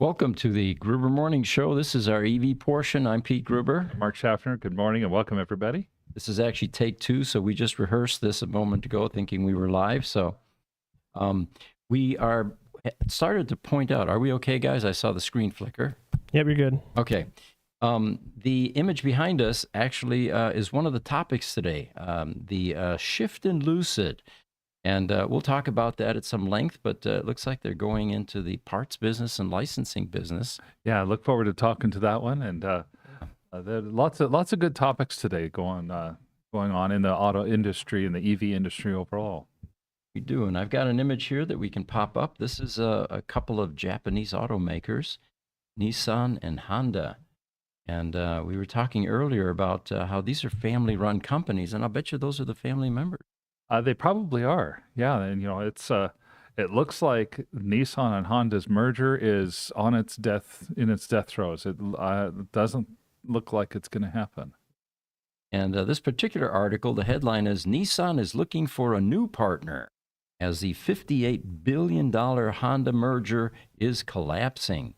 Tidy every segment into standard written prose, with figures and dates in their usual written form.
Welcome to the Gruber Morning Show. This is our EV portion. I'm Pete Gruber. Mark Schaffner, good morning and welcome everybody. This is actually take two, so we just rehearsed this a moment ago thinking we were live. So we are started to point out, are we okay, guys? I saw the screen flicker. Yep, you're good. Okay. The image behind us actually is one of the topics today, the shift in Lucid. And we'll talk about that at some length, but it looks like they're going into the parts business and licensing business. Yeah, I look forward to talking to that one. And there are lots of good topics today going on in the auto industry and the EV industry overall. We do, and I've got an image here that we can pop up. This is a couple of Japanese automakers, Nissan and Honda. And we were talking earlier about how these are family-run companies, and I'll bet you those are the family members. They probably are. Yeah, and it looks like Nissan and Honda's merger is in its death throes. It doesn't look like it's going to happen. And this particular article, the headline is Nissan is looking for a new partner as the $58 billion Honda merger is collapsing.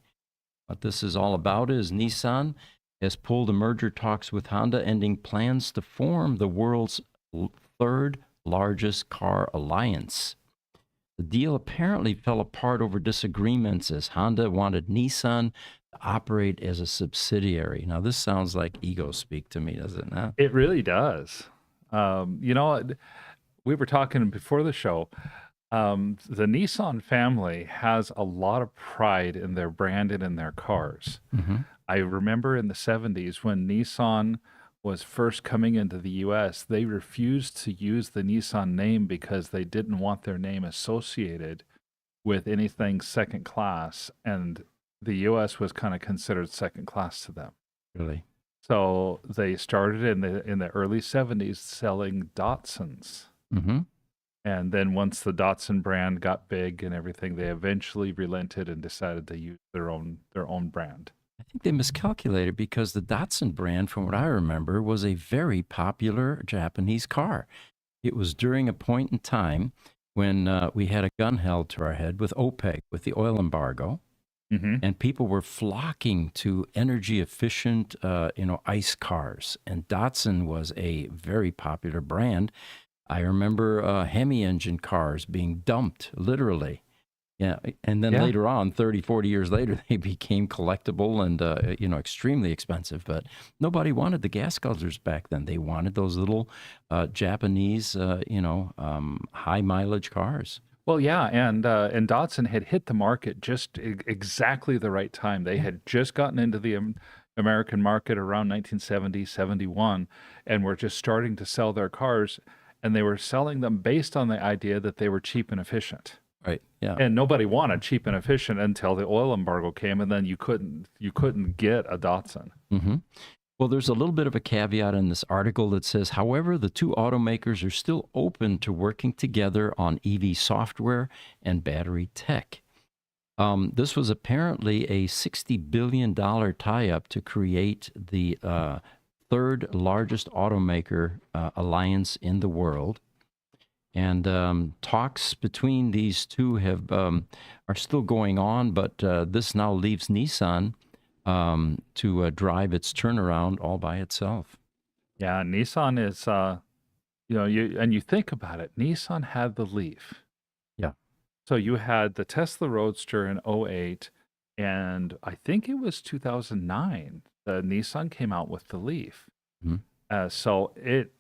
What this is all about is Nissan has pulled the merger talks with Honda, ending plans to form the world's third largest car alliance. The deal apparently fell apart over disagreements as Honda wanted Nissan to operate as a subsidiary. Now, this sounds like ego speak to me, does it not? It really does. We were talking before the show. The Nissan family has a lot of pride in their brand and in their cars. Mm-hmm. I remember in the 70s when Nissan was first coming into the U.S., they refused to use the Nissan name because they didn't want their name associated with anything second class, and the U.S. was kind of considered second class to them. Really? So they started in the early 70s selling Datsuns. Mm-hmm. And then once the Datsun brand got big and everything, they eventually relented and decided to use their own brand. I think they miscalculated because the Datsun brand, from what I remember, was a very popular Japanese car. It was during a point in time when we had a gun held to our head with OPEC, with the oil embargo, and people were flocking to energy-efficient, ICE cars. And Datsun was a very popular brand. I remember Hemi engine cars being dumped, literally. Yeah, and then later on, 30, 40 years later, they became collectible and, extremely expensive. But nobody wanted the gas guzzlers back then. They wanted those little Japanese, high-mileage cars. Well, yeah, and Datsun had hit the market just exactly the right time. They had just gotten into the American market around 1970, 71, and were just starting to sell their cars, and they were selling them based on the idea that they were cheap and efficient. Right. Yeah. And nobody wanted cheap and efficient until the oil embargo came, and then you couldn't get a Datsun. Mm-hmm. Well, there's a little bit of a caveat in this article that says, however, the two automakers are still open to working together on EV software and battery tech. This was apparently a $60 billion tie-up to create the third largest automaker alliance in the world. And talks between these two are still going on, but this now leaves Nissan to drive its turnaround all by itself. Yeah, Nissan is, you think about it, Nissan had the Leaf. Yeah. So you had the Tesla Roadster in 2008, and I think it was 2009, the Nissan came out with the Leaf. Mm-hmm. So it's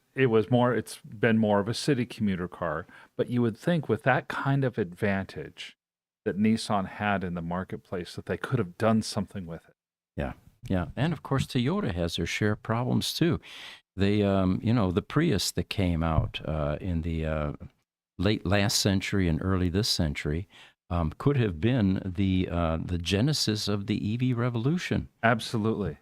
been more of a city commuter car, but you would think with that kind of advantage that Nissan had in the marketplace that they could have done something with it. Yeah, yeah. And of course, Toyota has their share of problems too. They, the Prius that came out in the late last century and early this century could have been the genesis of the EV revolution. Absolutely.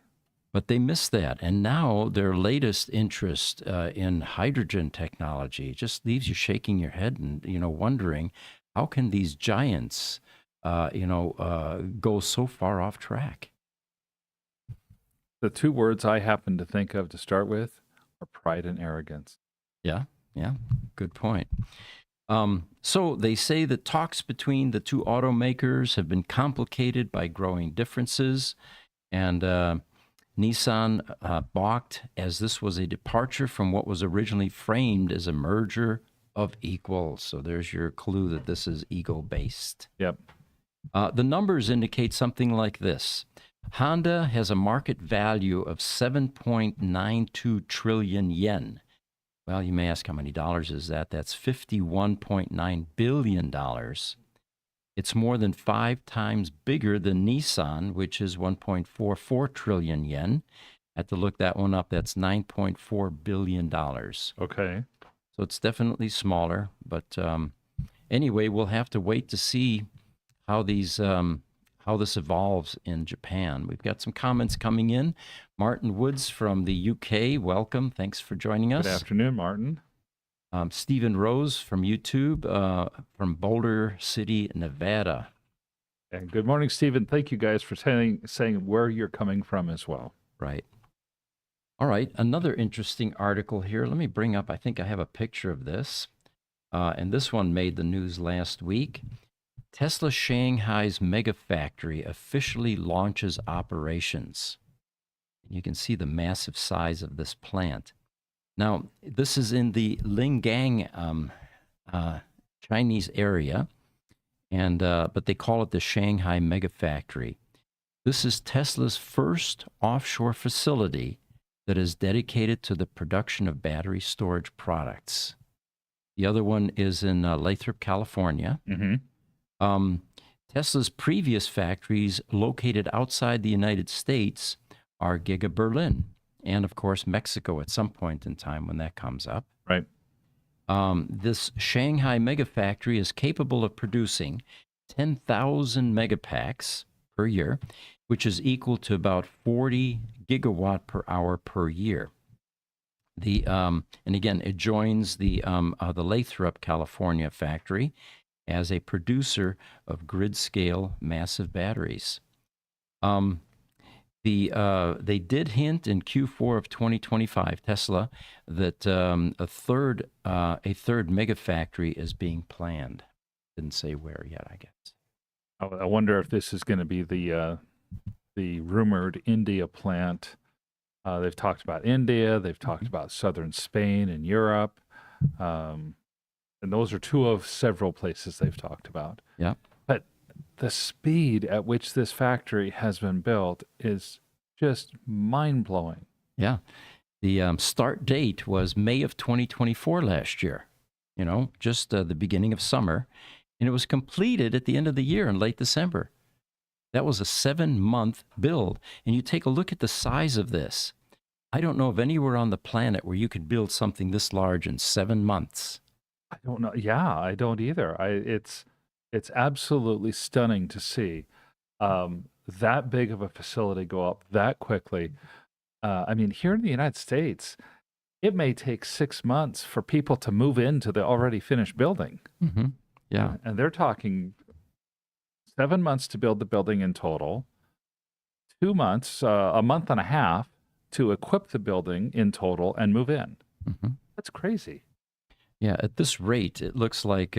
But they missed that. And now their latest interest in hydrogen technology just leaves you shaking your head and, wondering, how can these giants, go so far off track? The two words I happen to think of to start with are pride and arrogance. Yeah, yeah, good point. So they say that talks between the two automakers have been complicated by growing differences, and Nissan balked as this was a departure from what was originally framed as a merger of equals. So there's your clue that this is ego-based. Yep. The numbers indicate something like this. Honda has a market value of 7.92 trillion yen. Well, you may ask how many dollars is that? That's $51.9 billion. It's more than 5 times bigger than Nissan, which is 1.44 trillion yen. I had to look that one up. That's $9.4 billion. Okay. So it's definitely smaller. But anyway, we'll have to wait to see how this evolves in Japan. We've got some comments coming in. Martin Woods from the UK, welcome. Thanks for joining us. Good afternoon, Martin. Stephen Rose from YouTube, from Boulder City, Nevada. And good morning, Stephen. Thank you guys for saying where you're coming from as well. Right. All right. Another interesting article here. Let me bring up, I think I have a picture of this. And this one made the news last week. Tesla Shanghai's mega factory officially launches operations. You can see the massive size of this plant. Now, this is in the Lingang Chinese area, and but they call it the Shanghai Mega Factory. This is Tesla's first offshore facility that is dedicated to the production of battery storage products. The other one is in Lathrop, California. Mm-hmm. Tesla's previous factories located outside the United States are Giga Berlin, and of course Mexico at some point in time when that comes up. Right. This Shanghai mega factory is capable of producing 10,000 megapacks per year, which is equal to about 40 gigawatt per hour per year. And again, it joins the Lathrop, California factory as a producer of grid-scale massive batteries. They did hint in Q4 of 2025, Tesla, that a third mega factory is being planned. Didn't say where yet, I guess. I wonder if this is going to be the rumored India plant. They've talked about India. They've talked about southern Spain and Europe. And those are two of several places they've talked about. Yeah. But the speed at which this factory has been built is just mind-blowing. Yeah. The start date was May of 2024 last year, just the beginning of summer. And it was completed at the end of the year in late December. That was a 7-month build. And you take a look at the size of this. I don't know of anywhere on the planet where you could build something this large in 7 months. I don't know. Yeah, I don't either. It's absolutely stunning to see that big of a facility go up that quickly. I mean, here in the United States, it may take 6 months for people to move into the already finished building. Mm-hmm. Yeah. And they're talking 7 months to build the building in total, 2 months, a month and a half to equip the building in total and move in. Mm-hmm. That's crazy. Yeah, at this rate, it looks like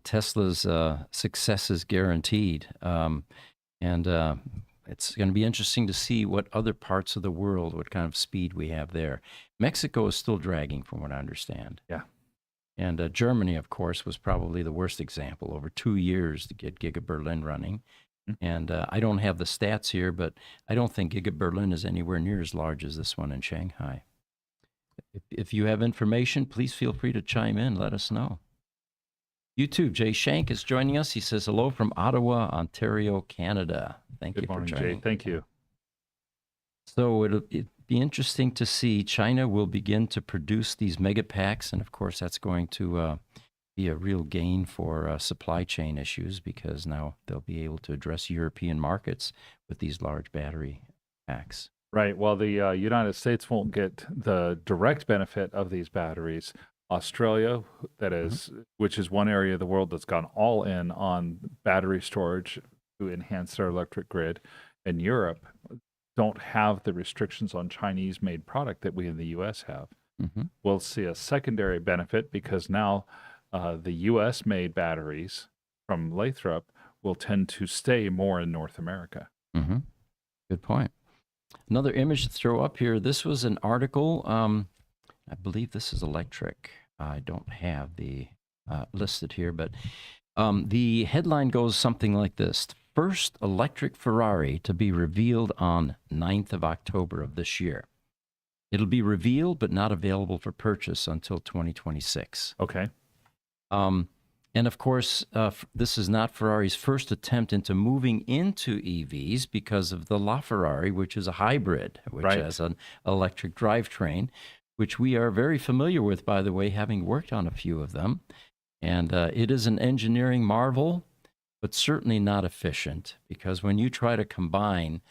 Tesla's success is guaranteed, and it's going to be interesting to see what other parts of the world, what kind of speed we have there. Mexico is still dragging, from what I understand. Yeah, and Germany, of course, was probably the worst example. Over 2 years to get Giga Berlin running, and I don't have the stats here, but I don't think Giga Berlin is anywhere near as large as this one in Shanghai. If you have information, please feel free to chime in. Let us know. YouTube, Jay Shank is joining us. He says hello from Ottawa, Ontario, Canada. Thank you for joining. Good morning, Jay. Thank you. So it'd be interesting to see. China will begin to produce these mega packs, and of course that's going to be a real gain for supply chain issues, because now they'll be able to address European markets with these large battery packs. Right. Well, the United States won't get the direct benefit of these batteries. Australia, that is, which is one area of the world that's gone all in on battery storage to enhance their electric grid, and Europe don't have the restrictions on Chinese-made product that we in the U.S. have. Mm-hmm. We'll see a secondary benefit because now the U.S. made batteries from Lathrop will tend to stay more in North America. Mm-hmm. Good point. Another image to throw up here. This was an article. I believe this is electric. I don't have the listed here, but the headline goes something like this: First electric Ferrari to be revealed on 9th of October of this year. It'll be revealed but not available for purchase until 2026. Okay. And of course, this is not Ferrari's first attempt into moving into EVs because of the LaFerrari, which is a hybrid, which Right. has an electric drivetrain, which we are very familiar with, by the way, having worked on a few of them. And it is an engineering marvel, but certainly not efficient, because when you try to combine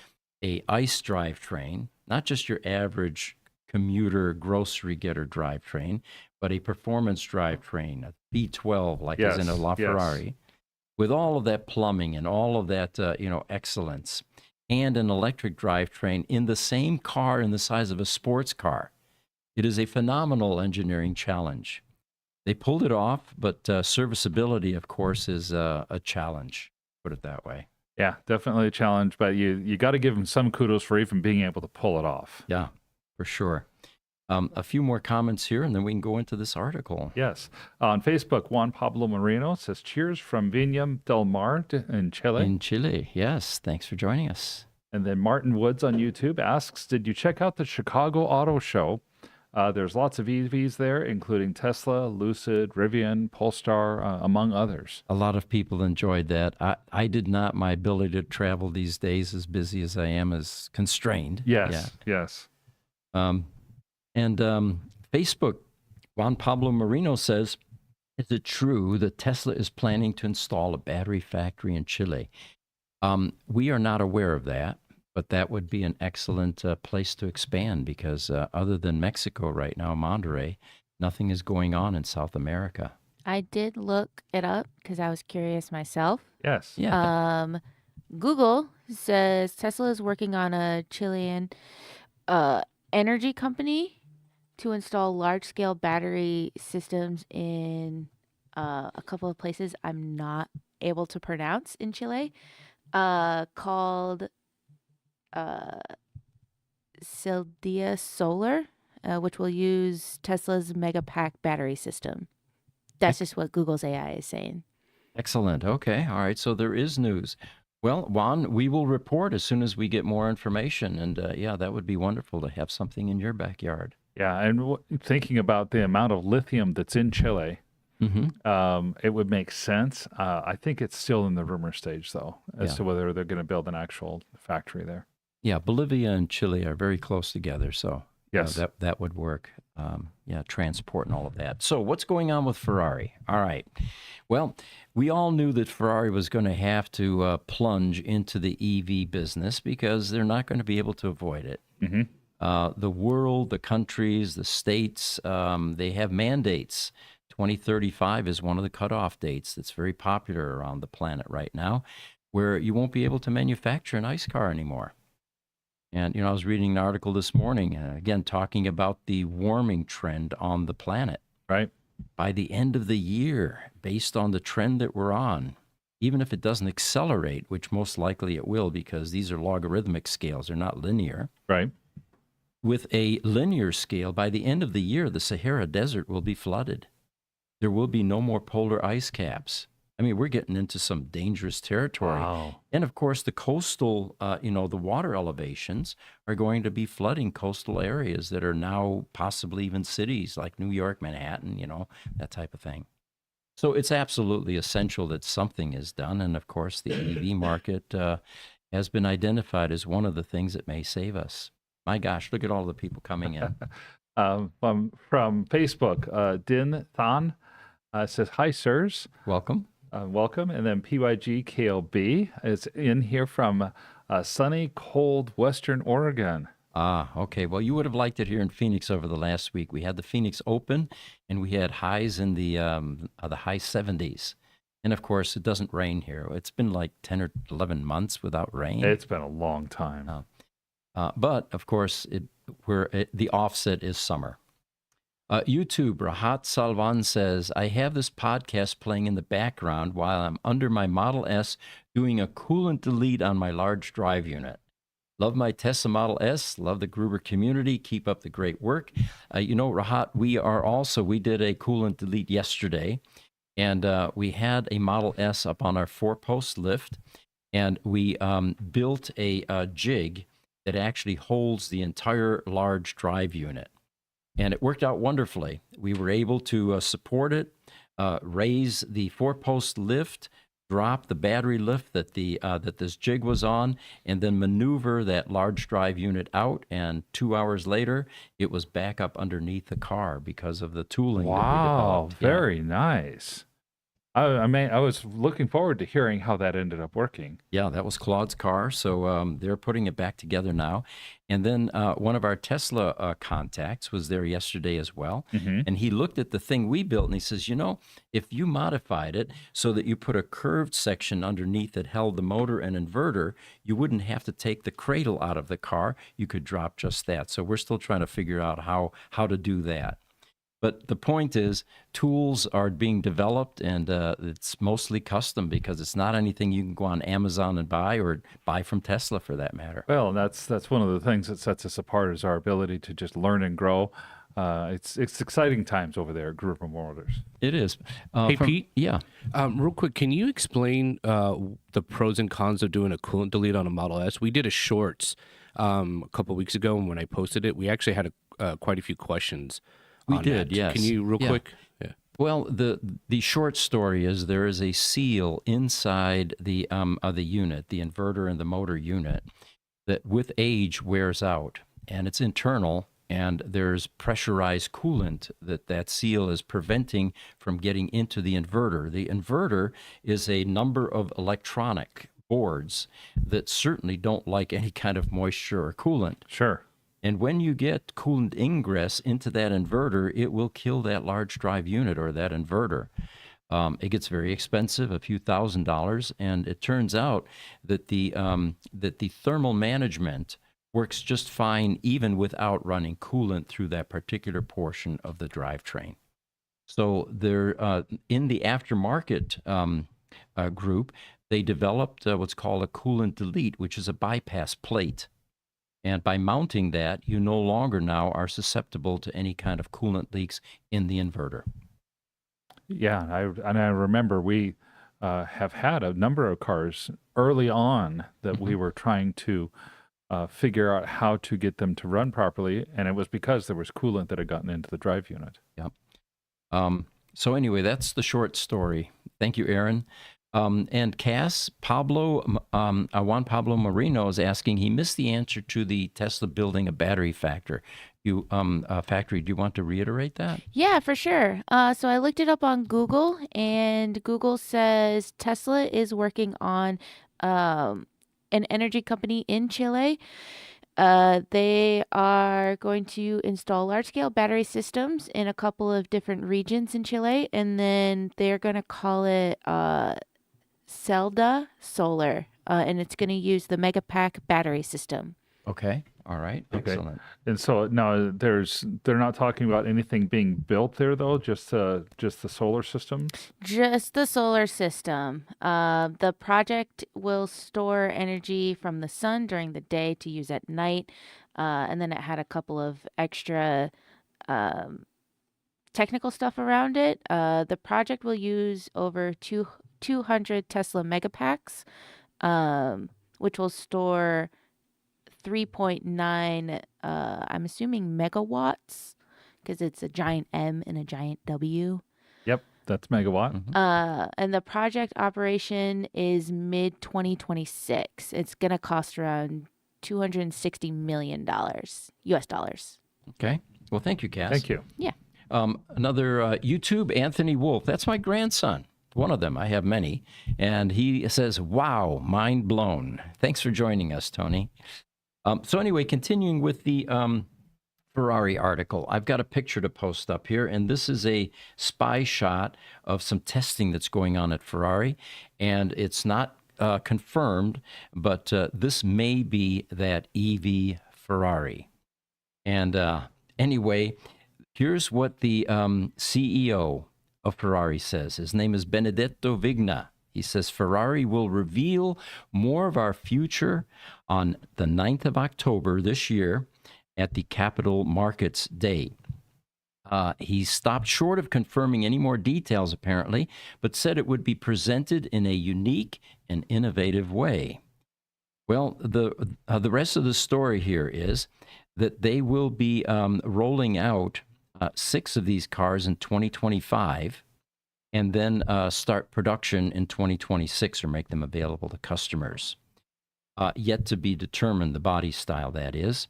a ICE drivetrain, not just your average commuter grocery getter drivetrain, but a performance drivetrain, a B12, like is in a LaFerrari, with all of that plumbing and all of that excellence, and an electric drivetrain in the same car in the size of a sports car. It is a phenomenal engineering challenge. They pulled it off, but serviceability, of course, is a challenge, put it that way. Yeah, definitely a challenge, but you got to give them some kudos for even being able to pull it off. Yeah, for sure. A few more comments here, and then we can go into this article. Yes. On Facebook, Juan Pablo Moreno says, cheers from Viña del Mar in Chile. In Chile, yes. Thanks for joining us. And then Martin Woods on YouTube asks, did you check out the Chicago Auto Show? There's lots of EVs there, including Tesla, Lucid, Rivian, Polestar, among others. A lot of people enjoyed that. I did not. My ability to travel these days, as busy as I am, is constrained. Yes, yes. And Facebook, Juan Pablo Marino says, is it true that Tesla is planning to install a battery factory in Chile? We are not aware of that, but that would be an excellent place to expand because other than Mexico right now, Monterrey, nothing is going on in South America. I did look it up because I was curious myself. Yes. Yeah. Google says Tesla is working on a Chilean energy company to install large-scale battery systems in a couple of places I'm not able to pronounce in Chile, called Sildia Solar, which will use Tesla's Megapack battery system. That's just what Google's AI is saying. Excellent. Okay. All right. So there is news. Well, Juan, we will report as soon as we get more information. And yeah, that would be wonderful to have something in your backyard. Yeah, and thinking about the amount of lithium that's in Chile, it would make sense. I think it's still in the rumor stage, though, as to whether they're going to build an actual factory there. Yeah, Bolivia and Chile are very close together, so yes, that would work. Transport and all of that. So what's going on with Ferrari? All right. Well, we all knew that Ferrari was going to have to plunge into the EV business because they're not going to be able to avoid it. Mm-hmm. The world, the countries, the states, they have mandates. 2035 is one of the cutoff dates that's very popular around the planet right now, where you won't be able to manufacture an ICE car anymore. And, I was reading an article this morning, again, talking about the warming trend on the planet. Right. By the end of the year, based on the trend that we're on, even if it doesn't accelerate, which most likely it will because these are logarithmic scales, they're not linear. Right. With a linear scale, by the end of the year, the Sahara Desert will be flooded. There will be no more polar ice caps. I mean, we're getting into some dangerous territory. Wow. And of course, the coastal, the water elevations are going to be flooding coastal areas that are now possibly even cities like New York, Manhattan, that type of thing. So it's absolutely essential that something is done. And of course, the EV market has been identified as one of the things that may save us. My gosh, look at all the people coming in. From Facebook, Din Than says, hi, sirs. Welcome. Welcome. And then PYG KLB is in here from sunny, cold Western Oregon. Ah, okay. Well, you would have liked it here in Phoenix over the last week. We had the Phoenix Open, and we had highs in the high 70s. And of course, it doesn't rain here. It's been like 10 or 11 months without rain. It's been a long time. But of course, the offset is summer. YouTube, Rahat Salvan says, I have this podcast playing in the background while I'm under my Model S doing a coolant delete on my large drive unit. Love my Tesla Model S. Love the Gruber community. Keep up the great work. Rahat, we did a coolant delete yesterday, and we had a Model S up on our 4-post lift, and we built a jig that actually holds the entire large drive unit. And it worked out wonderfully. We were able to support it, raise the 4-post lift, drop the battery lift that this jig was on, and then maneuver that large drive unit out. And 2 hours later, it was back up underneath the car because of the tooling that we Wow, developed. very nice. I was looking forward to hearing how that ended up working. Yeah, that was Claude's car. So they're putting it back together now. And then one of our Tesla contacts was there yesterday as well. And he looked at the thing we built and he says, if you modified it so that you put a curved section underneath that held the motor and inverter, you wouldn't have to take the cradle out of the car. You could drop just that. So we're still trying to figure out how to do that. But the point is, tools are being developed, and it's mostly custom because it's not anything you can go on Amazon and buy or buy from Tesla for that matter. Well, that's one of the things that sets us apart is our ability to just learn and grow. It's exciting times over there at Gruber Motors. It is. Hey, Pete? Yeah. Real quick, can you explain the pros and cons of doing a coolant delete on a Model S? We did a shorts a couple of weeks ago, and when I posted it, we actually had quite a few questions. We on did, that. yes. Can you quick? Yeah. Well, the short story is there is a seal inside the unit, the inverter and the motor unit, that with age wears out, and it's internal, and there's pressurized coolant that seal is preventing from getting into the inverter. The inverter is a number of electronic boards that certainly don't like any kind of moisture or coolant. Sure. And when you get coolant ingress into that inverter, it will kill that large drive unit or that inverter. It gets very expensive, a few $1,000s, and it turns out that the thermal management works just fine even without running coolant through that particular portion of the drivetrain. So they're in the aftermarket group, they developed what's called a coolant delete, which is a bypass plate. And by mounting that, you no longer now are susceptible to any kind of coolant leaks in the inverter. Yeah, I remember we have had a number of cars early on that we were trying to figure out how to get them to run properly, and it was because there was coolant that had gotten into the drive unit. Yep. So anyway, that's the short story. Thank you, Aaron. And Cass, Juan Pablo Marino is asking, he missed the answer to the Tesla building a battery factory. Do you want to reiterate that? Yeah, for sure. So I looked it up on Google, and Google says Tesla is working on an energy company in Chile. They are going to install large-scale battery systems in a couple of different regions in Chile, and then they're going to call it Celda Solar, and it's going to use the Megapack battery system. Okay. All right. Okay. Excellent. And so now they're not talking about anything being built there though, just the solar systems. Just the solar system. The project will store energy from the sun during the day to use at night, and then it had a couple of extra technical stuff around it. The project will use over 200 Tesla Megapacks, which will store 3.9, I'm assuming megawatts, because it's a giant M and a giant W. Yep, that's megawatt. And the project operation is mid 2026. It's going to cost around $260 million US dollars. Okay. Well, thank you, Cass. Thank you. Yeah. Another YouTube, Anthony Wolf. That's my grandson. One of them. I have many. And he says, wow, mind blown. Thanks for joining us, Tony. So anyway, continuing with the Ferrari article, I've got a picture to post up here, and this is a spy shot of some testing that's going on at Ferrari, and it's not confirmed, but this may be that EV Ferrari. And anyway, Here's what the CEO of Ferrari says. His name is Benedetto Vigna. He says, Ferrari will reveal more of our future on the 9th of October this year at the Capital Markets Day. He stopped short of confirming any more details, apparently, but said it would be presented in a unique and innovative way. Well, the rest of the story here is that they will be rolling out 6 of these cars in 2025 and then start production in 2026 or make them available to customers. Yet to be determined, the body style, that is.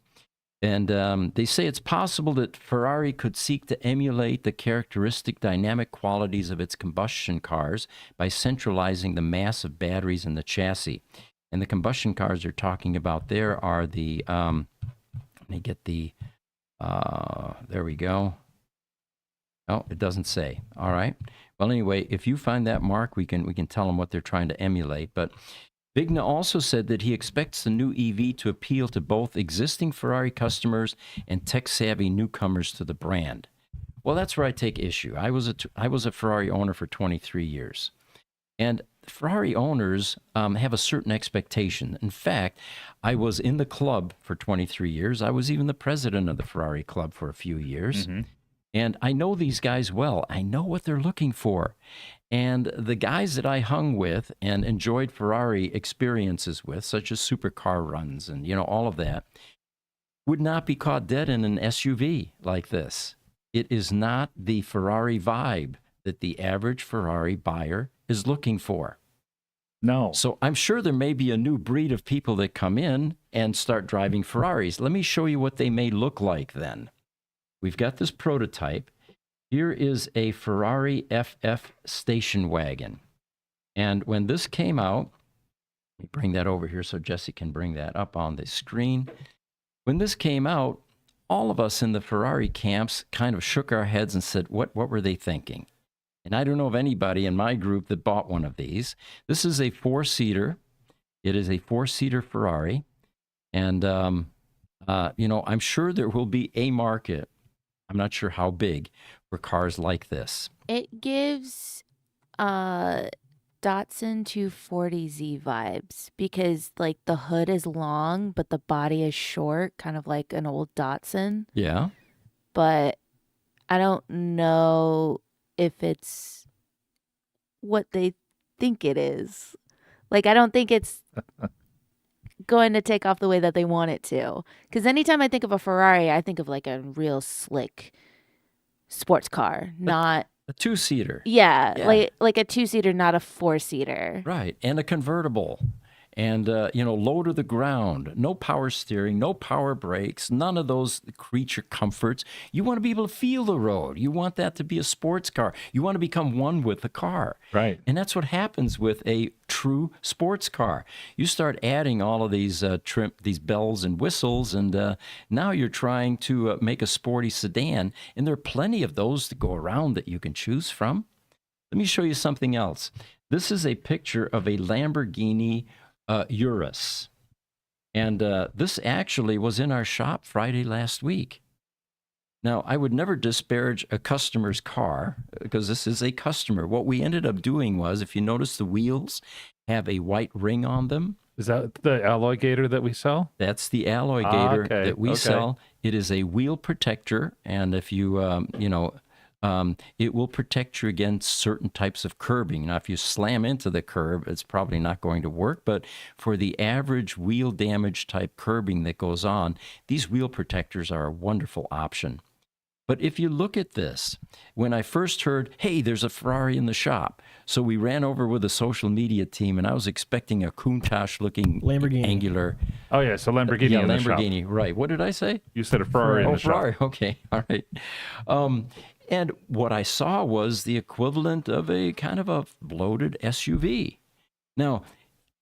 And they say it's possible that Ferrari could seek to emulate the characteristic dynamic qualities of its combustion cars by centralizing the mass of batteries in the chassis. And the combustion cars they're talking about there are the, let me get the, there we go. Oh, it doesn't say. All right. Well, anyway, if you find that, Mark, we can tell them what they're trying to emulate. But Vigna also said that he expects the new EV to appeal to both existing Ferrari customers and tech-savvy newcomers to the brand. Well, that's where I take issue. I was a Ferrari owner for 23 years. And Ferrari owners have a certain expectation. In fact, I was in the club for 23 years. I was even the president of the Ferrari club for a few years. Mm-hmm. And I know these guys well. I know what they're looking for. And the guys that I hung with and enjoyed Ferrari experiences with, such as supercar runs and, all of that, would not be caught dead in an SUV like this. It is not the Ferrari vibe that the average Ferrari buyer is looking for. No. So I'm sure there may be a new breed of people that come in and start driving Ferraris. Let me show you what they may look like then. We've got this prototype. Here is a Ferrari FF station wagon. And when this came out, let me bring that over here so Jesse can bring that up on the screen. When this came out, all of us in the Ferrari camps kind of shook our heads and said, what were they thinking? And I don't know of anybody in my group that bought one of these. This is a 4-seater. It is a 4-seater Ferrari. And, I'm sure there will be a market. I'm not sure how big for cars like this. It gives Datsun 240Z vibes because like the hood is long, but the body is short, kind of like an old Datsun. Yeah. But I don't know if it's what they think it is. Like, I don't think it's going to take off the way that they want it to. Because anytime I think of a Ferrari, I think of like a real slick sports car, not a 2-seater. Yeah, like a 2-seater, not a 4-seater. Right, and a convertible. And, low to the ground, no power steering, no power brakes, none of those creature comforts. You want to be able to feel the road. You want that to be a sports car. You want to become one with the car. Right. And that's what happens with a true sports car. You start adding all of these these bells and whistles, and now you're trying to make a sporty sedan, and there are plenty of those to go around that you can choose from. Let me show you something else. This is a picture of a Lamborghini Urus. And this actually was in our shop Friday last week. Now, I would never disparage a customer's car because this is a customer. What we ended up doing was, if you notice, the wheels have a white ring on them. Is that the alloy gator that we sell? That's the alloy gator that we sell. It is a wheel protector, and if you, it will protect you against certain types of curbing. Now, if you slam into the curb, it's probably not going to work, but for the average wheel damage type curbing that goes on, these wheel protectors are a wonderful option. But if you look at this, when I first heard, hey, there's a Ferrari in the shop, so we ran over with a social media team, and I was expecting a Countach-looking Lamborghini. Angular. Oh, yeah, so Lamborghini in the shop. Lamborghini, right. What did I say? You said a Ferrari in the shop. Ferrari, okay, all right. And what I saw was the equivalent of a kind of a bloated SUV. Now,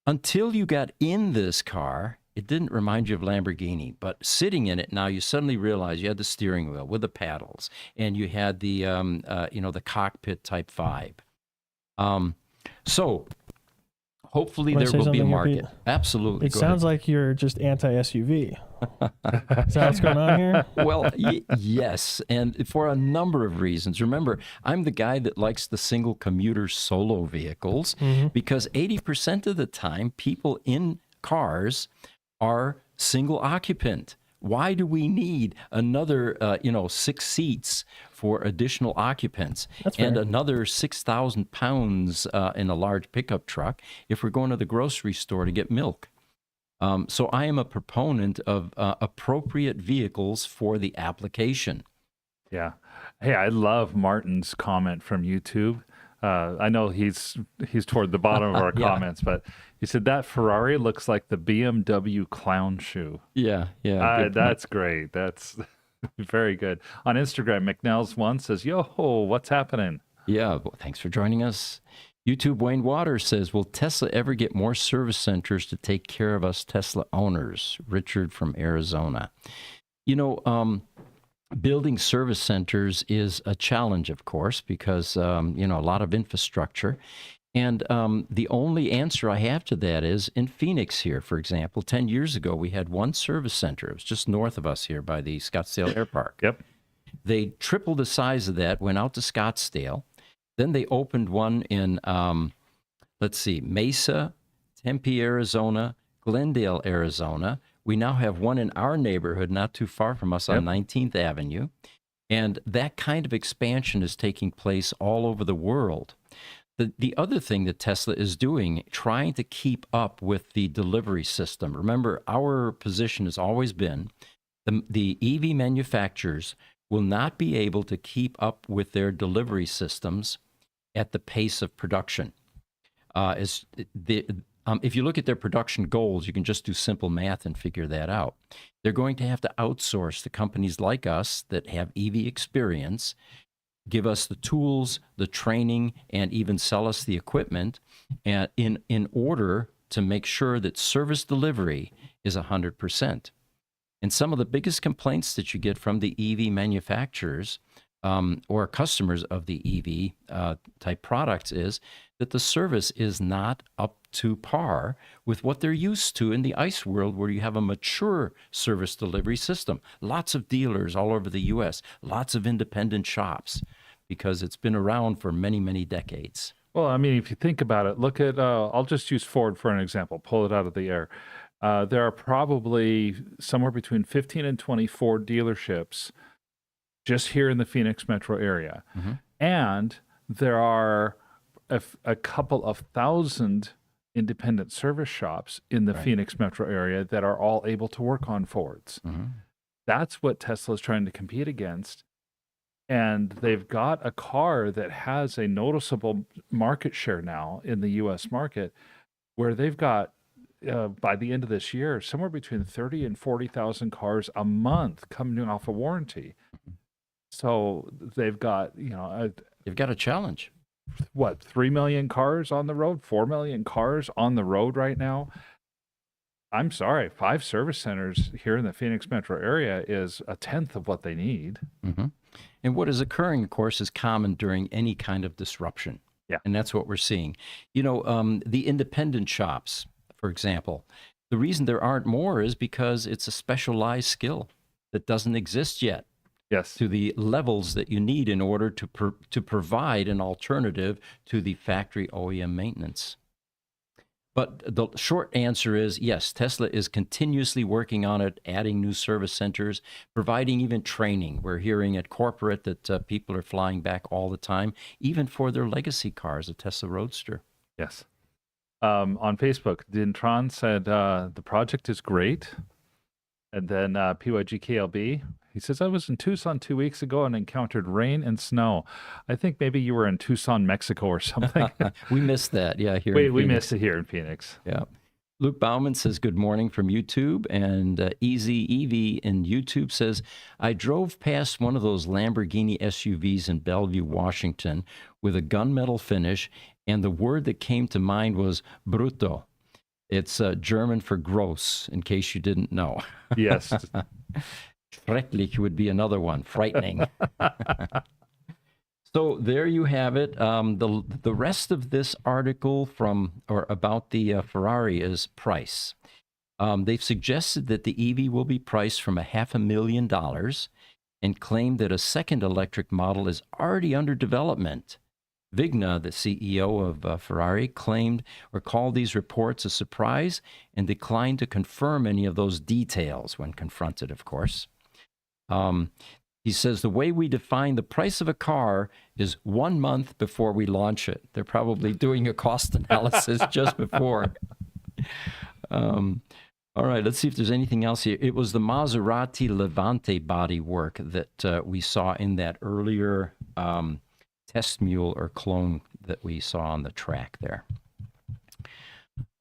until you got in this car, it didn't remind you of Lamborghini, but sitting in it now, you suddenly realize you had the steering wheel with the paddles, and you had the, the cockpit type vibe. So hopefully there will be a market. Absolutely. It sounds like you're just anti-SUV. Is that what's going on here? Well, yes, and for a number of reasons. Remember, I'm the guy that likes the single commuter solo vehicles because 80% of the time, people in cars are single occupant. Why do we need another, 6 seats for additional occupants and another 6,000 pounds in a large pickup truck if we're going to the grocery store to get milk? So I am a proponent of appropriate vehicles for the application. Yeah. Hey, I love Martin's comment from YouTube. I know he's toward the bottom of our Yeah. comments, but he said that Ferrari looks like the BMW clown shoe. Yeah, good point. That's great. That's very good. On Instagram, McNell's one says, "Yo, what's happening?" Yeah, well, thanks for joining us. YouTube Wayne Waters says, will Tesla ever get more service centers to take care of us Tesla owners? Richard from Arizona. Building service centers is a challenge, of course, because, a lot of infrastructure. And the only answer I have to that is in Phoenix here, for example, 10 years ago, we had one service center. It was just north of us here by the Scottsdale Air Park. Yep. They tripled the size of that, went out to Scottsdale. Then they opened one in, Mesa, Tempe, Arizona, Glendale, Arizona. We now have one in our neighborhood, not too far from us on 19th Avenue. And that kind of expansion is taking place all over the world. The other thing that Tesla is doing, trying to keep up with the delivery system. Remember, our position has always been the EV manufacturers will not be able to keep up with their delivery systems at the pace of production. If you look at their production goals, you can just do simple math and figure that out. They're going to have to outsource to companies like us that have EV experience, give us the tools, the training, and even sell us the equipment in order to make sure that service delivery is 100%. And some of the biggest complaints that you get from the EV manufacturers or customers of the EV type products is that the service is not up to par with what they're used to in the ICE world, where you have a mature service delivery system. Lots of dealers all over the U.S., lots of independent shops, because it's been around for many, many decades. Well, I mean, if you think about it, look at, I'll just use Ford for an example, pull it out of the air. There are probably somewhere between 15 and 20 Ford dealerships just here in the Phoenix metro area. Mm-hmm. And there are a couple of thousand independent service shops in the Phoenix metro area that are all able to work on Fords. Mm-hmm. That's what Tesla is trying to compete against. And they've got a car that has a noticeable market share now in the U.S. market, where they've got, by the end of this year, somewhere between 30 and 40,000 cars a month coming off a warranty. So they've got, You've got a challenge. 3 million cars on the road, 4 million cars on the road right now. I'm sorry, 5 service centers here in the Phoenix metro area is a tenth of what they need. Mm-hmm. And what is occurring, of course, is common during any kind of disruption. Yeah. And that's what we're seeing. The independent shops, for example, the reason there aren't more is because it's a specialized skill that doesn't exist yet. Yes. To the levels that you need in order to provide an alternative to the factory OEM maintenance. But the short answer is yes, Tesla is continuously working on it, adding new service centers, providing even training. We're hearing at corporate that people are flying back all the time, even for their legacy cars, a Tesla Roadster. Yes. On Facebook, Dintron said the project is great. And then PYGKLB, he says, I was in Tucson 2 weeks ago and encountered rain and snow. I think maybe you were in Tucson, Mexico or something. We missed that. Yeah, here. We missed it here in Phoenix. Yeah. Luke Bauman says, good morning from YouTube. And Easy EV in YouTube says, I drove past one of those Lamborghini SUVs in Bellevue, Washington, with a gunmetal finish. And the word that came to mind was brutto. It's German for gross, in case you didn't know. Yes. Schrecklich would be another one, frightening. So there you have it. The rest of this article about the Ferrari is price. They've suggested that the EV will be priced from $500,000 and claim that a second electric model is already under development. Vigna, the CEO of Ferrari, claimed or called these reports a surprise and declined to confirm any of those details when confronted, of course. He says the way we define the price of a car is 1 month before we launch it. They're probably doing a cost analysis just before. All right, let's see if there's anything else here. It was the Maserati Levante bodywork that we saw in that earlier test mule or clone that we saw on the track there.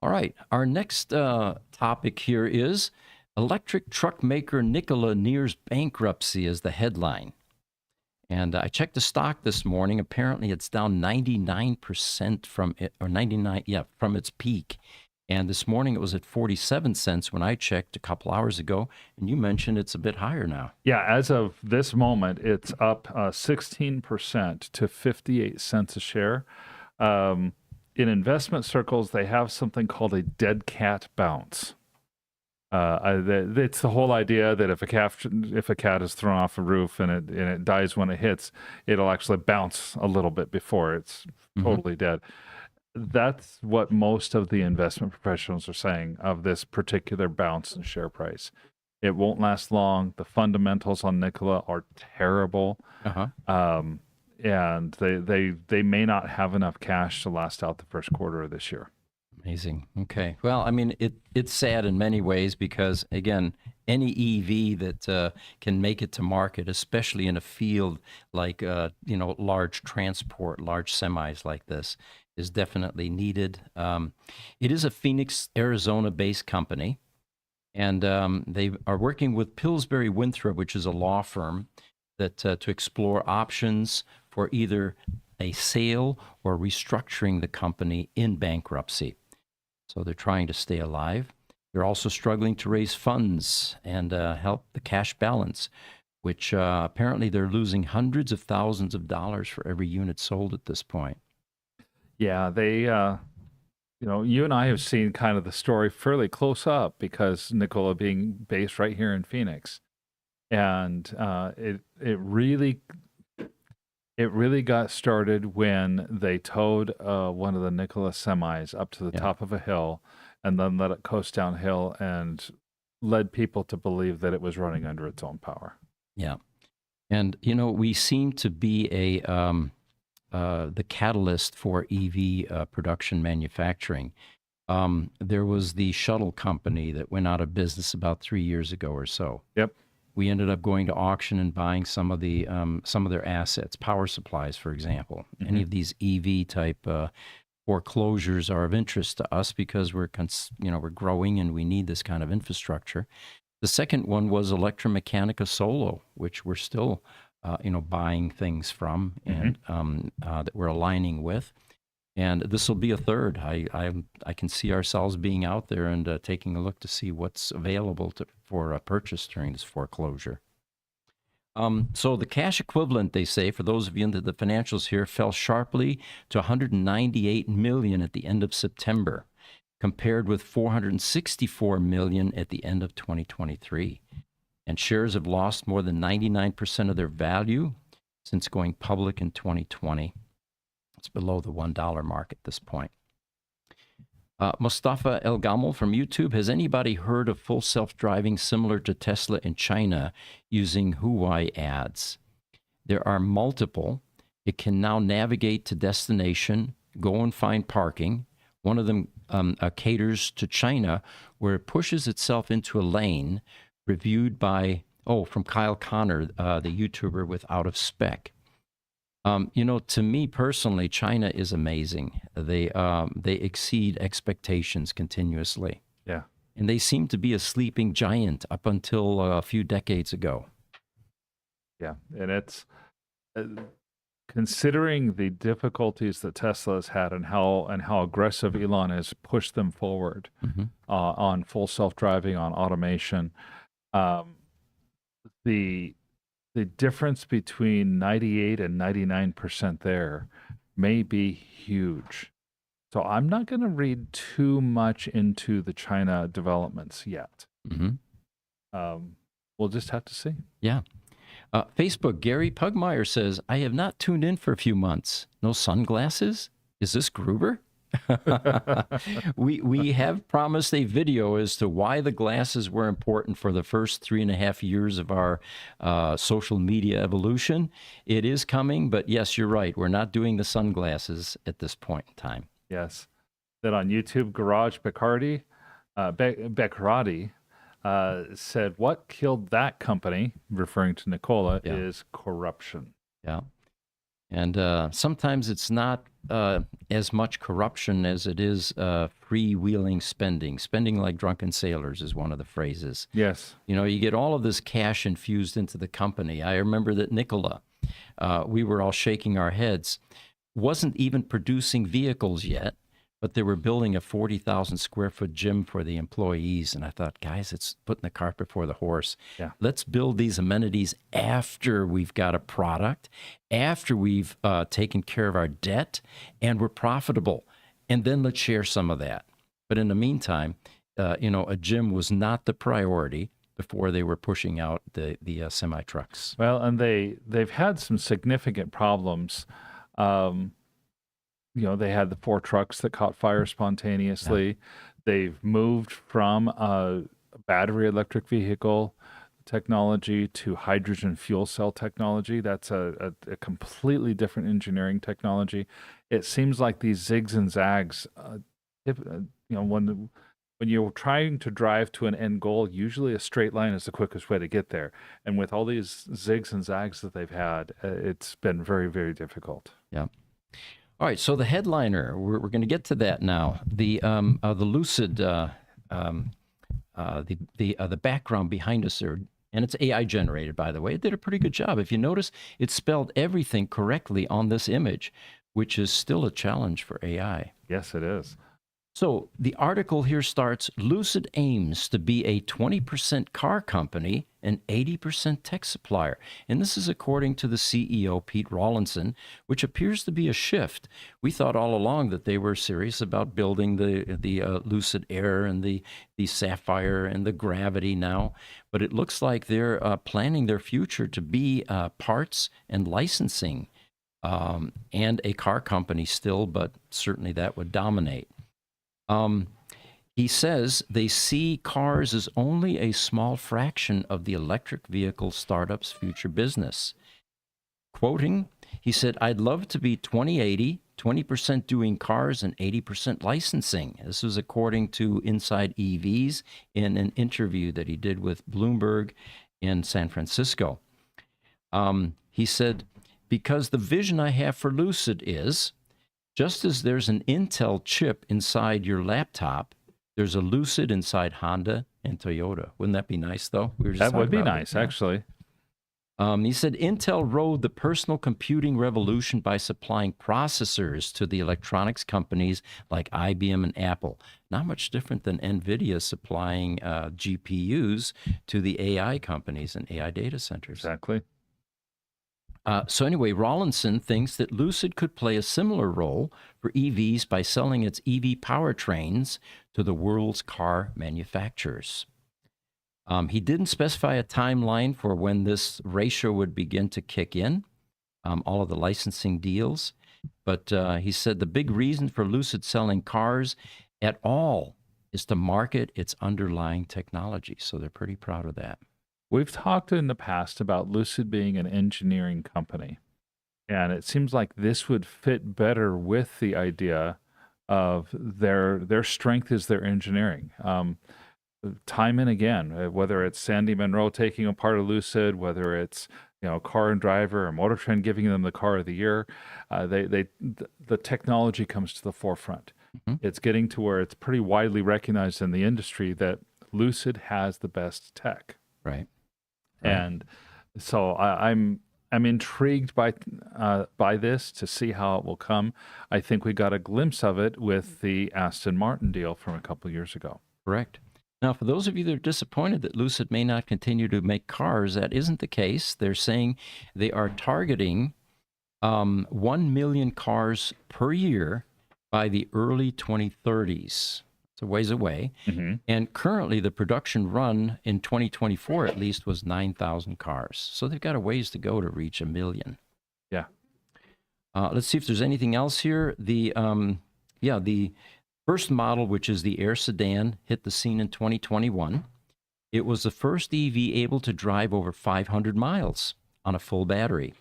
All right, our next topic here is electric truck maker Nikola nears bankruptcy is the headline. And I checked the stock this morning. Apparently, it's down 99% from it, or 99, from its peak. And this morning it was at 47 cents when I checked a couple hours ago. And you mentioned it's a bit higher now. Yeah, as of this moment, it's up 16% to 58 cents a share. In investment circles, they have something called a dead cat bounce. It's the whole idea that if a cat is thrown off a roof and it dies when it hits, it'll actually bounce a little bit before it's totally dead. That's what most of the investment professionals are saying of this particular bounce in share price. It won't last long. The fundamentals on Nikola are terrible, and they may not have enough cash to last out the first quarter of this year. Amazing. Okay. Well, I mean, it's sad in many ways because, again, any EV that can make it to market, especially in a field like, large transport, large semis like this, is definitely needed. It is a Phoenix, Arizona-based company, and they are working with Pillsbury Winthrop, which is a law firm, that to explore options for either a sale or restructuring the company in bankruptcy. So they're trying to stay alive. They're also struggling to raise funds and help the cash balance, which apparently they're losing hundreds of thousands of dollars for every unit sold at this point. Yeah, they, you and I have seen kind of the story fairly close up because Nikola being based right here in Phoenix, and it really got started when they towed one of the Nikola semis up to the top of a hill and then let it coast downhill and led people to believe that it was running under its own power. Yeah. And, we seem to be the catalyst for EV production manufacturing. There was the shuttle company that went out of business about 3 years ago or so. Yep. We ended up going to auction and buying some of their assets, power supplies, for example. Any of these EV type foreclosures are of interest to us because we're growing and we need this kind of infrastructure. The second one was Electromechanica Solo, which we're still buying things from and that we're aligning with. And this will be a third. I can see ourselves being out there and taking a look to see what's available for a purchase during this foreclosure. So the cash equivalent, they say, for those of you into the financials here, fell sharply to $198 million at the end of September, compared with $464 million at the end of 2023. And shares have lost more than 99% of their value since going public in 2020. It's below the $1 mark at this point. Mustafa El Gamal from YouTube, has anybody heard of full self-driving similar to Tesla in China using Huawei ads? There are multiple. It can now navigate to destination, go and find parking. One of them caters to China, where it pushes itself into a lane, reviewed by, from Kyle Connor, the YouTuber with Out of Spec. To me personally, China is amazing. They exceed expectations continuously. Yeah. And they seem to be a sleeping giant up until a few decades ago. Yeah. And it's considering the difficulties that Tesla has had and how aggressive Elon has pushed them forward on full self-driving, on automation. The difference between 98 and 99% there may be huge. So I'm not going to read too much into the China developments yet. Hmm. We'll just have to see. Yeah. Facebook, Gary Pugmire says, I have not tuned in for a few months. No sunglasses? Is this Gruber? we have promised a video as to why the glasses were important for the first 3.5 years of our social media evolution. It is coming, but yes, you're right. We're not doing the sunglasses at this point in time. Yes. Then on YouTube, Garage Beccarati said, what killed that company, referring to Nikola, Yeah. is corruption. Yeah. And sometimes it's not as much corruption as it is freewheeling spending. Spending like drunken sailors is one of the phrases. Yes. You know, you get all of this cash infused into the company. I remember that Nikola, we were all shaking our heads, wasn't even producing vehicles yet, but they were building a 40,000 square foot gym for the employees. And I thought, guys, it's putting the cart before the horse. Yeah. Let's build these amenities after we've got a product, after we've taken care of our debt, and we're profitable. And then let's share some of that. But in the meantime, a gym was not the priority before they were pushing out the semi trucks. Well, and they've had some significant problems. They had the 4 trucks that caught fire spontaneously. Yeah. They've moved from a battery electric vehicle technology to hydrogen fuel cell technology. That's a completely different engineering technology. It seems like these zigs and zags, when you're trying to drive to an end goal, usually a straight line is the quickest way to get there. And with all these zigs and zags that they've had, it's been very, very difficult. Yeah. All right, so the headliner, we're going to get to that now. The Lucid, the background behind us there, and it's AI generated, by the way. It did a pretty good job. If you notice, it spelled everything correctly on this image, which is still a challenge for AI. Yes, it is. So the article here starts, Lucid aims to be a 20% car company and 80% tech supplier. And this is according to the CEO, Pete Rawlinson, which appears to be a shift. We thought all along that they were serious about building the Lucid Air and the Sapphire and the Gravity now. But it looks like they're planning their future to be parts and licensing and a car company still, but certainly that would dominate. He says they see cars as only a small fraction of the electric vehicle startup's future business. Quoting, he said, I'd love to be 20-80, 20% doing cars and 80% licensing. This was according to Inside EVs in an interview that he did with Bloomberg in San Francisco. He said, because the vision I have for Lucid is, just as there's an Intel chip inside your laptop, there's a Lucid inside Honda and Toyota. Wouldn't that be nice, though? That would be nice, actually. He said Intel rode the personal computing revolution by supplying processors to the electronics companies like IBM and Apple. Not much different than NVIDIA supplying GPUs to the AI companies and AI data centers. Exactly. So anyway, Rawlinson thinks that Lucid could play a similar role for EVs by selling its EV powertrains to the world's car manufacturers. He didn't specify a timeline for when this ratio would begin to kick in, all of the licensing deals. But he said the big reason for Lucid selling cars at all is to market its underlying technology. So they're pretty proud of that. We've talked in the past about Lucid being an engineering company, and it seems like this would fit better with the idea of their strength is their engineering. Time and again, whether it's Sandy Munro taking a part of Lucid, whether it's Car and Driver or Motor Trend giving them the Car of the Year, the technology comes to the forefront. Mm-hmm. It's getting to where it's pretty widely recognized in the industry that Lucid has the best tech. Right. And so I'm intrigued by this to see how it will come. I think we got a glimpse of it with the Aston Martin deal from a couple of years ago. Correct. Now, for those of you that are disappointed that Lucid may not continue to make cars, that isn't the case. They're saying they are targeting 1 million cars per year by the early 2030s. It's a ways away. Mm-hmm. And currently, the production run in 2024 at least was 9,000 cars. So they've got a ways to go to reach 1 million. Yeah. Let's see if there's anything else here. The first model, which is the Air Sedan, hit the scene in 2021. It was the first EV able to drive over 500 miles on a full battery,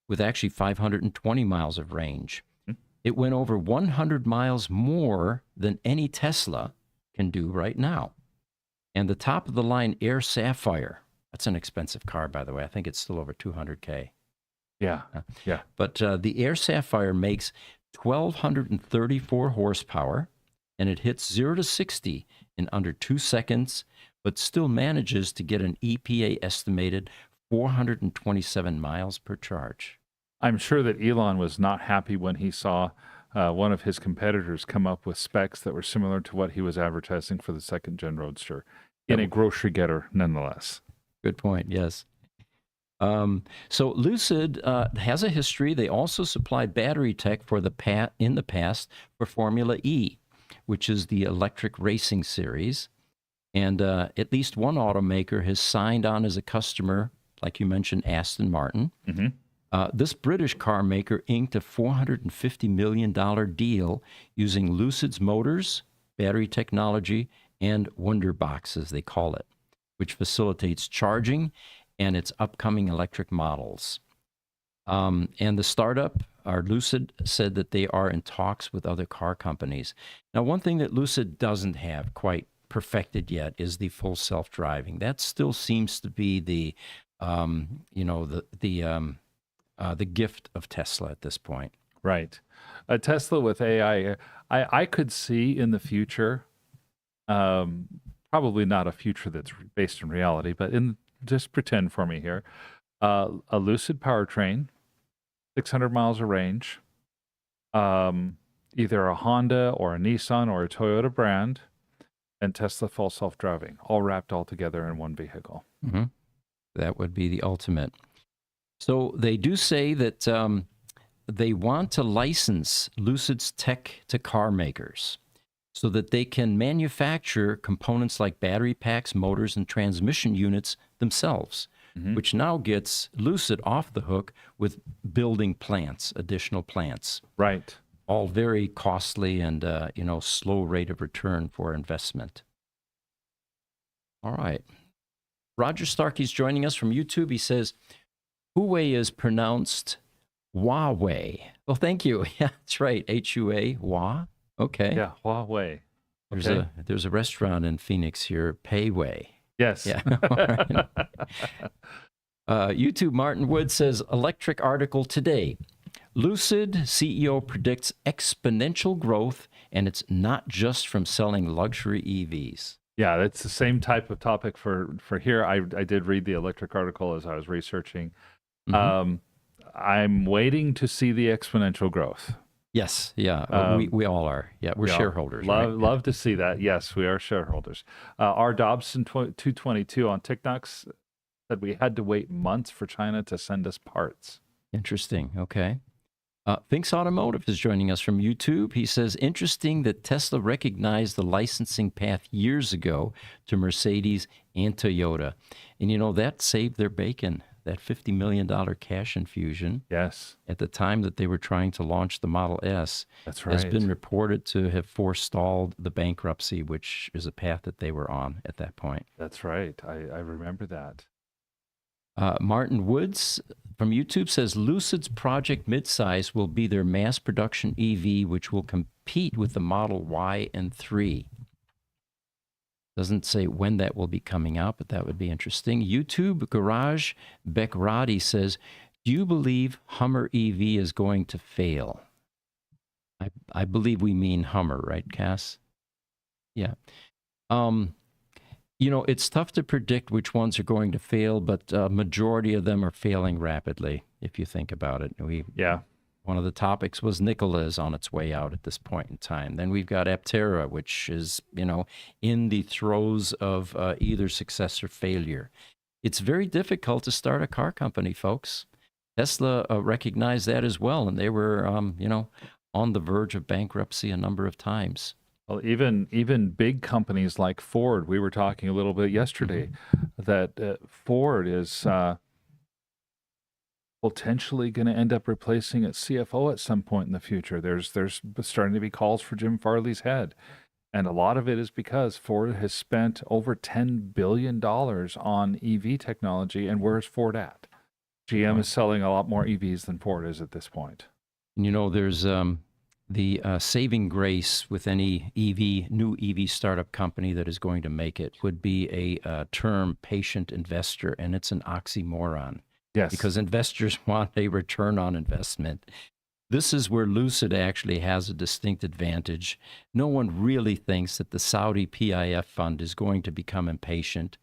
with actually 520 miles of range. It went over 100 miles more than any Tesla can do right now. And the top of the line Air Sapphire, that's an expensive car, by the way. I think it's still over $200K. Yeah. Yeah. But the Air Sapphire makes 1,234 horsepower, and it hits 0 to 60 in under 2 seconds, but still manages to get an EPA estimated 427 miles per charge. I'm sure that Elon was not happy when he saw one of his competitors come up with specs that were similar to what he was advertising for the second-gen Roadster in a grocery getter, nonetheless. Good point, yes. So Lucid has a history. They also supplied battery tech for in the past for Formula E, which is the electric racing series. And at least one automaker has signed on as a customer, like you mentioned, Aston Martin. Mm-hmm. This British car maker inked a $450 million deal using Lucid's motors, battery technology, and Wunderbox, as they call it, which facilitates charging and its upcoming electric models. And the startup, Lucid, said that they are in talks with other car companies. Now, one thing that Lucid doesn't have quite perfected yet is the full self-driving. That still seems to be the gift of Tesla at this point. Right. A Tesla with AI, I could see in the future, probably not a future that's based in reality, but just pretend for me here, a Lucid powertrain, 600 miles of range, either a Honda or a Nissan or a Toyota brand, and Tesla full self-driving, all wrapped all together in one vehicle. Mm-hmm. That would be the ultimate. So they do say that they want to license Lucid's tech to car makers so that they can manufacture components like battery packs, motors, and transmission units themselves, which now gets Lucid off the hook with building plants, additional plants. Right. All very costly and, slow rate of return for investment. All right. Roger Starkey's joining us from YouTube. He says, Huawei is pronounced Huawei. Well, thank you. Yeah, that's right. H-U-A, Hua. Okay. Yeah, Huawei. There's a restaurant in Phoenix here, Payway. Yes. Yeah. All right. YouTube Martin Wood says, electric article today. Lucid CEO predicts exponential growth, and it's not just from selling luxury EVs. Yeah, that's the same type of topic for here. I did read the electric article as I was researching. Mm-hmm. I'm waiting to see the exponential growth. Yes, yeah, we all are. Yeah, we're shareholders. Love to see that. Yes, we are shareholders. R. Dobson 222 on TikTok said we had to wait months for China to send us parts. Interesting. Okay. Thinks Automotive is joining us from YouTube. He says, interesting that Tesla recognized the licensing path years ago to Mercedes and Toyota. And, that saved their bacon, that $50 million cash infusion. Yes. At the time that they were trying to launch the Model S. That's right. Has been reported to have forestalled the bankruptcy, which is a path that they were on at that point. That's right. I remember that. Martin Woods from YouTube says Lucid's Project Midsize will be their mass production EV, which will compete with the Model Y and 3. Doesn't say when that will be coming out, but that would be interesting. YouTube Garage Bekradi says, do you believe Hummer EV is going to fail? I believe we mean Hummer, right, Cass? Yeah. It's tough to predict which ones are going to fail, but a majority of them are failing rapidly, if you think about it. One of the topics was Nikola is on its way out at this point in time. Then we've got Aptera, which is, in the throes of either success or failure. It's very difficult to start a car company, folks. Tesla recognized that as well, and they were, on the verge of bankruptcy a number of times. Well, even big companies like Ford, we were talking a little bit yesterday that Ford is potentially going to end up replacing its CFO at some point in the future. There's starting to be calls for Jim Farley's head. And a lot of it is because Ford has spent over $10 billion on EV technology. And where's Ford at? GM is selling a lot more EVs than Ford is at this point. And there's the saving grace with any new EV startup company that is going to make it would be a term patient investor, and it's an oxymoron. Yes. Because investors want a return on investment. This is where Lucid actually has a distinct advantage. No one really thinks that the Saudi PIF fund is going to become impatient,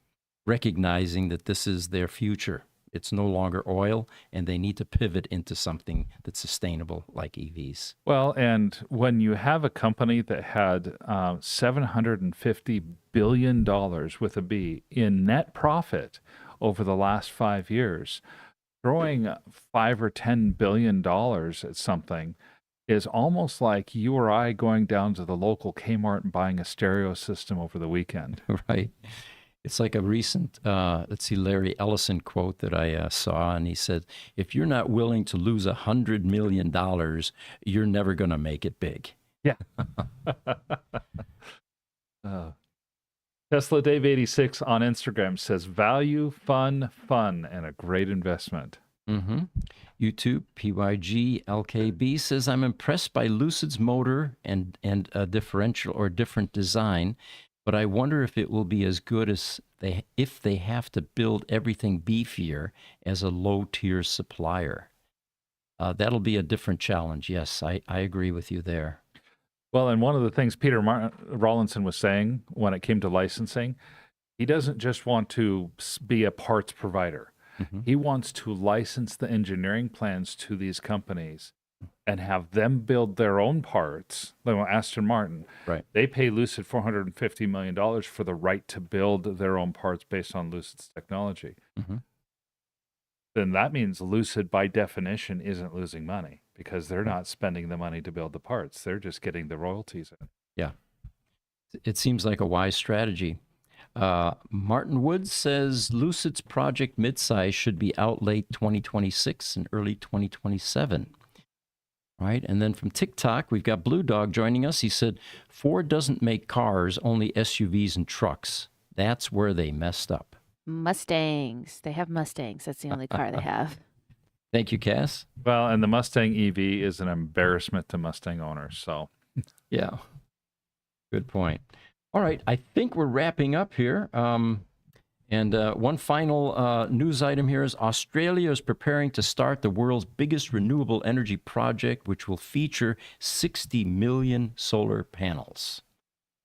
recognizing that this is their future. It's no longer oil, and they need to pivot into something that's sustainable like EVs. Well, and when you have a company that had $750 billion with a B in net profit over the last 5 years, throwing $5 or $10 billion at something is almost like you or I going down to the local Kmart and buying a stereo system over the weekend. Right. It's like a recent, Larry Ellison quote that I saw, and he said, if you're not willing to lose $100 million, you're never going to make it big. Yeah. Tesla Dave 86 on Instagram says, value, fun, and a great investment. Mm-hmm. YouTube, PYG, LKB says, I'm impressed by Lucid's motor and a differential or different design, but I wonder if it will be as good as if they have to build everything beefier as a low-tier supplier. That'll be a different challenge. Yes, I agree with you there. Well, and one of the things Peter Rawlinson was saying when it came to licensing, he doesn't just want to be a parts provider. Mm-hmm. He wants to license the engineering plans to these companies and have them build their own parts. Like Aston Martin, right? They pay Lucid $450 million for the right to build their own parts based on Lucid's technology. Mm-hmm. Then that means Lucid, by definition, isn't losing money because they're not spending the money to build the parts. They're just getting the royalties in. Yeah. It seems like a wise strategy. Martin Woods says Lucid's project midsize should be out late 2026 and early 2027. Right. And then from TikTok, we've got Blue Dog joining us. He said, Ford doesn't make cars, only SUVs and trucks. That's where they messed up. Mustangs. They have Mustangs. That's the only car they have. Thank you, Cass. Well, and the Mustang EV is an embarrassment to Mustang owners. So, yeah, good point. All right, I think we're wrapping up here. And one final news item here is Australia is preparing to start the world's biggest renewable energy project, which will feature 60 million solar panels.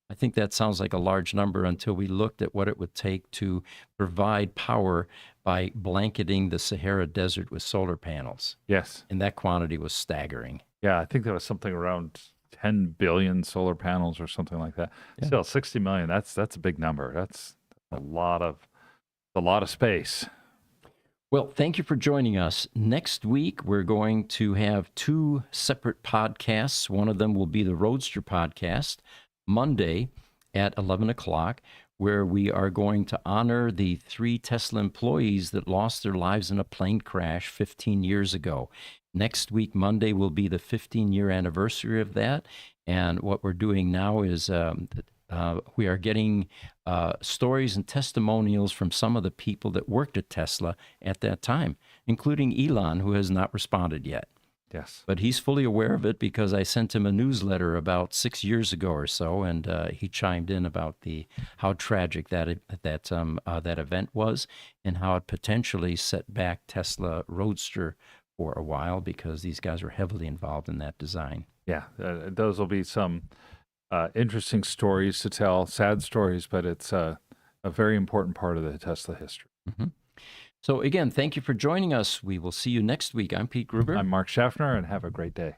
I think that sounds like a large number until we looked at what it would take to provide power by blanketing the Sahara Desert with solar panels. yes. And that quantity was staggering. Yeah, I think that was something around 10 billion solar panels or something like that. Yeah. Still, 60 million, that's a big number. That's a lot of space. Well, thank you for joining us. Next week, we're going to have 2 separate podcasts. One of them will be the Roadster podcast, Monday at 11 o'clock, where we are going to honor the 3 Tesla employees that lost their lives in a plane crash 15 years ago. Next week, Monday, will be the 15-year anniversary of that. And what we're doing now is we are getting stories and testimonials from some of the people that worked at Tesla at that time, including Elon, who has not responded yet. Yes. But he's fully aware of it because I sent him a newsletter about 6 years ago or so, and he chimed in about how tragic that event was and how it potentially set back Tesla Roadster for a while because these guys were heavily involved in that design. Yeah, those will be some interesting stories to tell, sad stories, but it's a very important part of the Tesla history. Mm-hmm. So again, thank you for joining us. We will see you next week. I'm Pete Gruber. I'm Mark Schaffner, and have a great day.